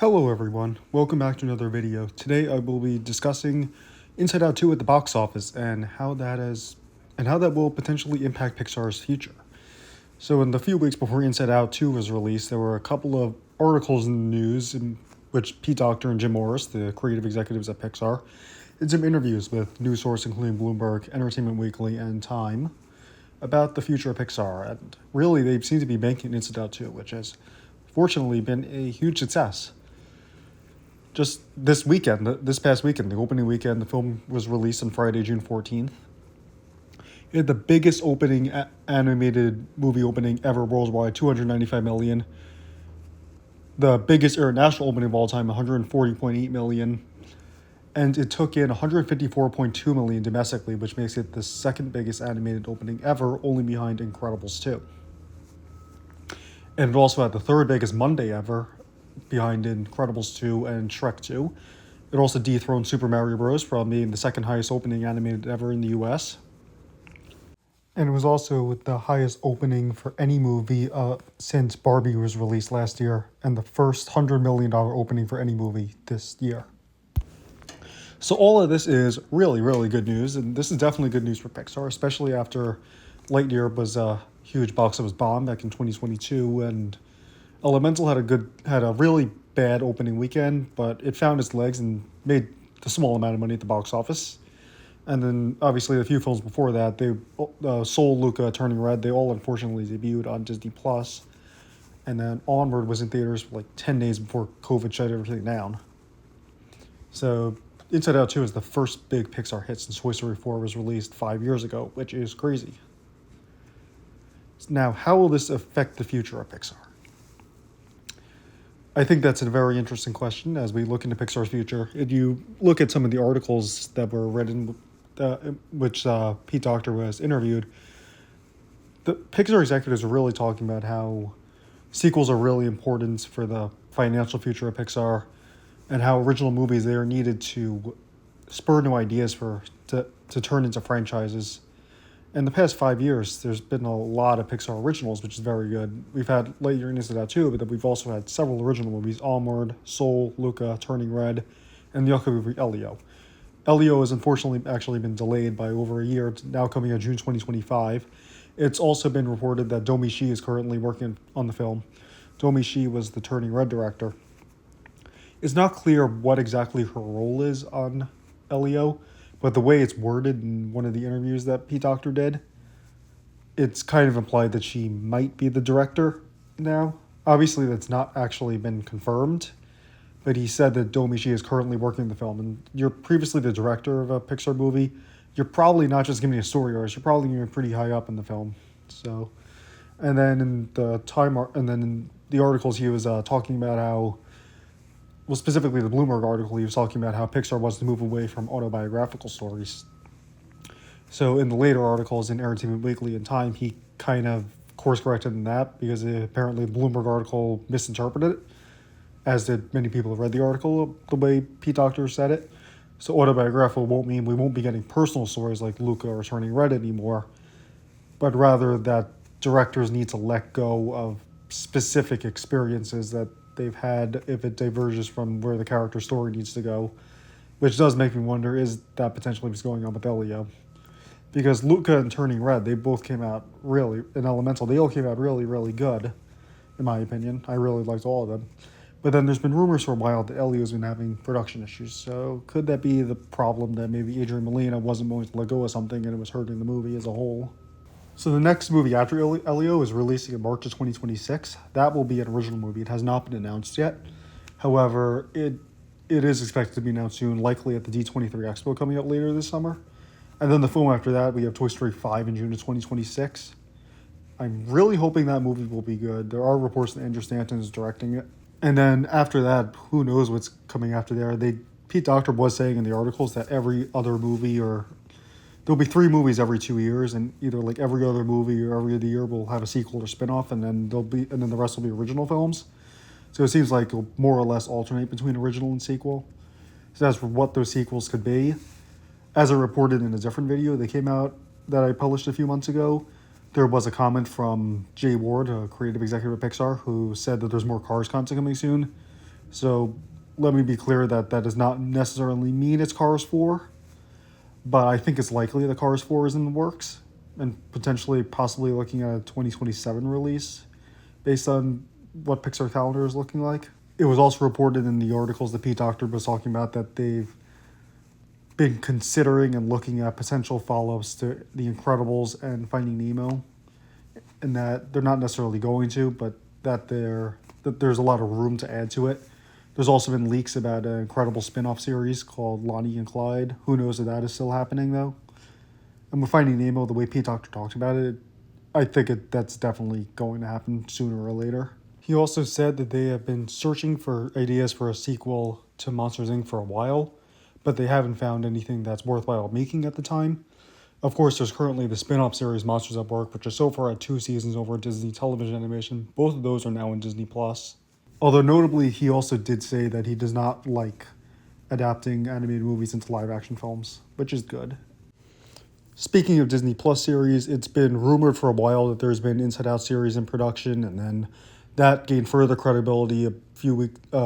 Hello everyone, welcome back to another video. Today I will be discussing Inside Out 2 at the box office and how that will potentially impact Pixar's future. So in the few weeks before Inside Out 2 was released, there were a couple of articles in the news in which Pete Docter and Jim Morris, the creative executives at Pixar, did some interviews with news sources including Bloomberg, Entertainment Weekly, and Time about the future of Pixar. And really they seem to be banking Inside Out 2, which has fortunately been a huge success. Just this past weekend, the opening weekend, the film was released on Friday, June 14th. It had the biggest animated movie opening ever worldwide, $295 million. The biggest international opening of all time, $140.8 million. And it took in $154.2 million domestically, which makes it the second biggest animated opening ever, only behind Incredibles 2. And it also had the third biggest Monday ever, behind Incredibles 2 and Shrek 2. It also dethroned Super Mario Bros. From being the second highest opening animated ever in the US. And it was also the highest opening for any movie since Barbie was released last year, and the first $100 million opening for any movie this year. So all of this is really, really good news, and this is definitely good news for Pixar, especially after Lightyear was a huge box office bomb back in 2022, and Elemental had a really bad opening weekend, but it found its legs and made a small amount of money at the box office. And then, obviously, a few films before that, Soul, Luca, Turning Red, they all unfortunately debuted on Disney+. And then Onward was in theaters for like 10 days before COVID shut everything down. So Inside Out 2 is the first big Pixar hit since Toy Story 4 was released 5 years ago, which is crazy. Now, how will this affect the future of Pixar? I think that's a very interesting question as we look into Pixar's future. If you look at some of the articles that were written, which Pete Docter was interviewed, the Pixar executives are really talking about how sequels are really important for the financial future of Pixar, and how original movies they are needed to spur new ideas to turn into franchises. In the past 5 years, there's been a lot of Pixar originals, which is very good. We've had Lightyear and Inside Out 2, but then we've also had several original movies: Onward, Soul, Luca, Turning Red, and the upcoming movie Elio. Elio has unfortunately actually been delayed by over a year. It's now coming out June 2025. It's also been reported that Domee Shi is currently working on the film. Domee Shi was the Turning Red director. It's not clear what exactly her role is on Elio, but the way it's worded in one of the interviews that Pete Docter did, it's kind of implied that she might be the director now. Obviously, that's not actually been confirmed, but he said that Domee Shi is currently working the film. And you're previously the director of a Pixar movie, you're probably not just giving a story arc, you're probably going to be pretty high up in the film. So, and then in the articles, he was talking about how, well, specifically the Bloomberg article, he was talking about how Pixar wants to move away from autobiographical stories. So in the later articles in Entertainment Weekly and Time, he kind of course-corrected in that because apparently the Bloomberg article misinterpreted it, as did many people who read the article the way Pete Docter said it. So autobiographical won't mean we won't be getting personal stories like Luca or Turning Red anymore, but rather that directors need to let go of specific experiences that they've had if it diverges from where the character story needs to go, which does make me wonder, is that potentially what's going on with Elio? Because Luca and Turning Red, they both came out really, in Elemental, they all came out really, really good, in my opinion. I really liked all of them. But then there's been rumors for a while that Elio's been having production issues, so could that be the problem, that maybe Adrian Molina wasn't willing to let go of something and it was hurting the movie as a whole? So the next movie after Elio is releasing in March of 2026. That will be an original movie. It has not been announced yet. However, it is expected to be announced soon, likely at the D23 Expo coming up later this summer. And then the film after that, we have Toy Story 5 in June of 2026. I'm really hoping that movie will be good. There are reports that Andrew Stanton is directing it. And then after that, who knows what's coming after there. Pete Docter was saying in the articles that every other movie, or there'll be 3 movies every 2 years, and either like every other movie or every other year will have a sequel or spin-off, and then the rest will be original films. So it seems like it'll more or less alternate between original and sequel. So as for what those sequels could be, as I reported in a different video that came out that I published a few months ago, there was a comment from Jay Ward, a creative executive at Pixar, who said that there's more Cars content coming soon. So let me be clear that that does not necessarily mean it's Cars 4, but I think it's likely that Cars 4 is in the works and potentially possibly looking at a 2027 release based on what Pixar calendar is looking like. It was also reported in the articles that Pete Docter was talking about that they've been considering and looking at potential follow-ups to The Incredibles and Finding Nemo, and that they're not necessarily going to, but that there's a lot of room to add to it. There's also been leaks about an incredible spin-off series called Lonnie and Clyde. Who knows if that is still happening, though? And with Finding Nemo, the way Pete Docter talked about it, I think that's definitely going to happen sooner or later. He also said that they have been searching for ideas for a sequel to Monsters, Inc. for a while, but they haven't found anything that's worthwhile making at the time. Of course, there's currently the spin-off series Monsters at Work, which is so far at 2 seasons over Disney television animation. Both of those are now in Disney+. Although notably, he also did say that he does not like adapting animated movies into live-action films, which is good. Speaking of Disney Plus series, it's been rumored for a while that there's been Inside Out series in production, and then that gained further credibility a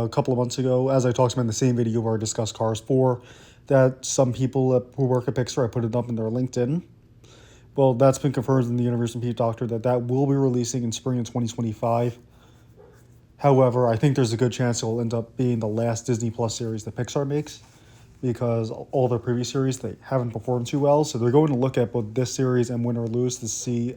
couple of months ago, as I talked about in the same video where I discussed Cars 4, that some people who work at Pixar, I put it up in their LinkedIn. Well, that's been confirmed in the interviews from Pete Docter that will be releasing in spring of 2025. However, I think there's a good chance it will end up being the last Disney Plus series that Pixar makes, because all their previous series, they haven't performed too well. So they're going to look at both this series and Win or Lose to see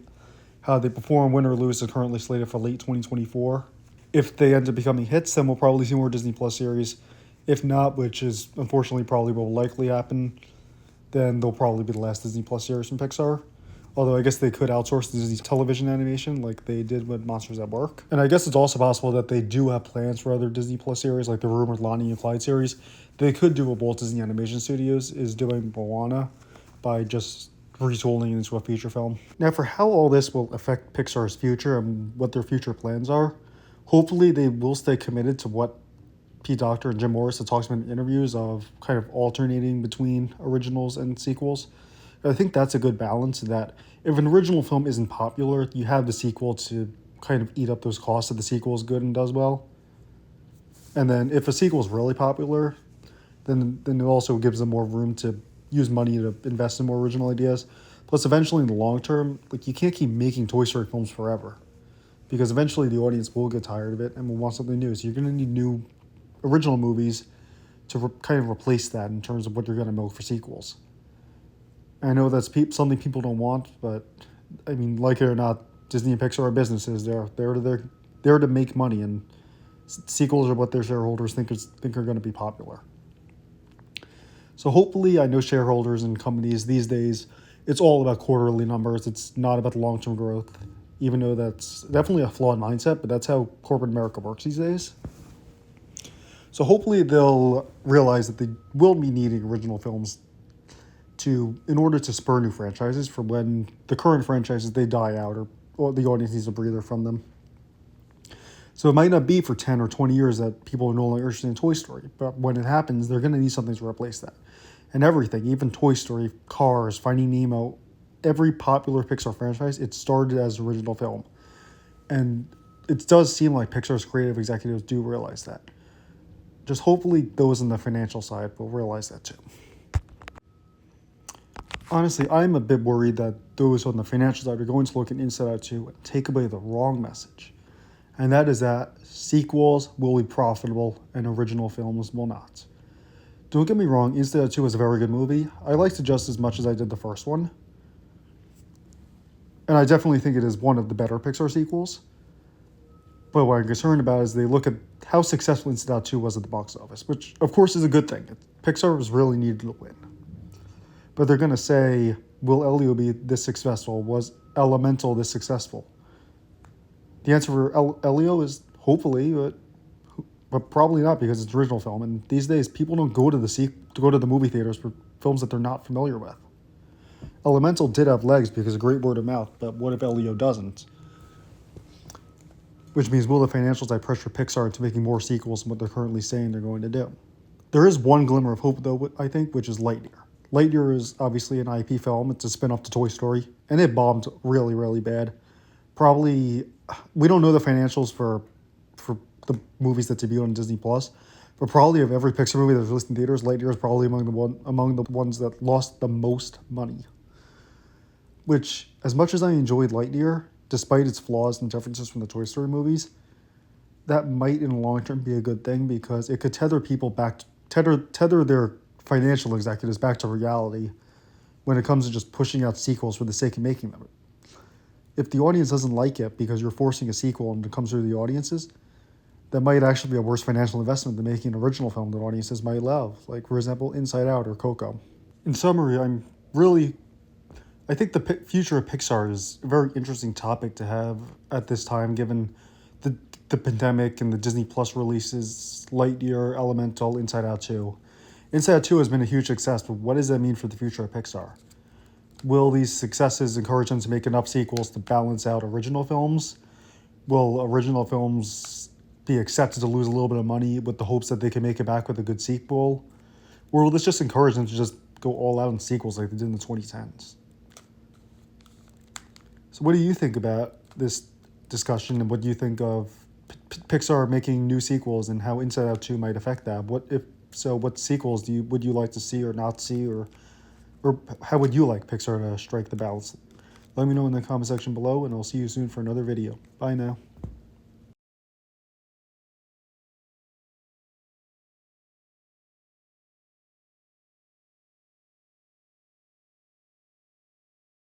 how they perform. Win or Lose is currently slated for late 2024. If they end up becoming hits, then we'll probably see more Disney Plus series. If not, which is unfortunately probably will likely happen, then they'll probably be the last Disney Plus series from Pixar. Although I guess they could outsource the Disney television animation like they did with Monsters at Work. And I guess it's also possible that they do have plans for other Disney Plus series, like the rumored Lonnie and Clyde series. They could do what Walt Disney Animation Studios is doing Moana by just retooling it into a feature film. Now, for how all this will affect Pixar's future and what their future plans are, hopefully they will stay committed to what Pete Docter and Jim Morris have talked about in interviews of kind of alternating between originals and sequels. I think that's a good balance, that if an original film isn't popular, you have the sequel to kind of eat up those costs if the sequel is good and does well. And then if a sequel is really popular, then it also gives them more room to use money to invest in more original ideas. Plus, eventually in the long term, like, you can't keep making Toy Story films forever, because eventually the audience will get tired of it and will want something new. So you're going to need new original movies to kind of replace that in terms of what you're going to milk for sequels. I know that's something people don't want, but I mean, like it or not, Disney and Pixar are businesses. They're to make money, and sequels are what their shareholders think are going to be popular. So hopefully, I know shareholders and companies these days, it's all about quarterly numbers. It's not about the long-term growth, even though that's definitely a flawed mindset, but that's how corporate America works these days. So hopefully they'll realize that they will be needing original films in order to spur new franchises for when the current franchises, they die out, or the audience needs a breather from them. So it might not be for 10 or 20 years that people are no longer interested in Toy Story, but when it happens, they're going to need something to replace that. And everything, even Toy Story, Cars, Finding Nemo, every popular Pixar franchise, it started as an original film. And it does seem like Pixar's creative executives do realize that. Just hopefully those on the financial side will realize that too. Honestly, I'm a bit worried that those on the financial side are going to look at Inside Out 2 and take away the wrong message. And that is that sequels will be profitable and original films will not. Don't get me wrong, Inside Out 2 is a very good movie. I liked it just as much as I did the first one. And I definitely think it is one of the better Pixar sequels. But what I'm concerned about is they look at how successful Inside Out 2 was at the box office, which of course is a good thing. Pixar was really needed to win. But they're going to say, will Elio be this successful? Was Elemental this successful? The answer for Elio is hopefully, but probably not, because it's an original film. And these days, people don't go to the movie theaters for films that they're not familiar with. Elemental did have legs because of great word of mouth, but what if Elio doesn't? Which means, will the financial side pressure Pixar into making more sequels than what they're currently saying they're going to do? There is one glimmer of hope, though, I think, which is Lightyear. Lightyear is obviously an IP film. It's a spin-off to Toy Story, and it bombed really, really bad. Probably, we don't know the financials for the movies that debut on Disney Plus. But probably of every Pixar movie that's released in theaters, Lightyear is probably among the ones that lost the most money. Which, as much as I enjoyed Lightyear, despite its flaws and differences from the Toy Story movies, that might in the long term be a good thing because it could tether people back, tether their financial executives back to reality when it comes to just pushing out sequels for the sake of making them. If the audience doesn't like it because you're forcing a sequel and it comes through the audiences, that might actually be a worse financial investment than making an original film that audiences might love, like, for example, Inside Out or Coco. In summary, I think the future of Pixar is a very interesting topic to have at this time, given the pandemic and the Disney Plus releases, Lightyear, Elemental, Inside Out 2. Inside Out 2 has been a huge success, but what does that mean for the future of Pixar? Will these successes encourage them to make enough sequels to balance out original films? Will original films be accepted to lose a little bit of money with the hopes that they can make it back with a good sequel? Or will this just encourage them to just go all out in sequels like they did in the 2010s? So what do you think about this discussion, and what do you think of Pixar making new sequels and how Inside Out 2 might affect that? What sequels would you like to see or not see, or how would you like Pixar to strike the balance? Let me know in the comment section below, and I'll see you soon for another video. Bye now.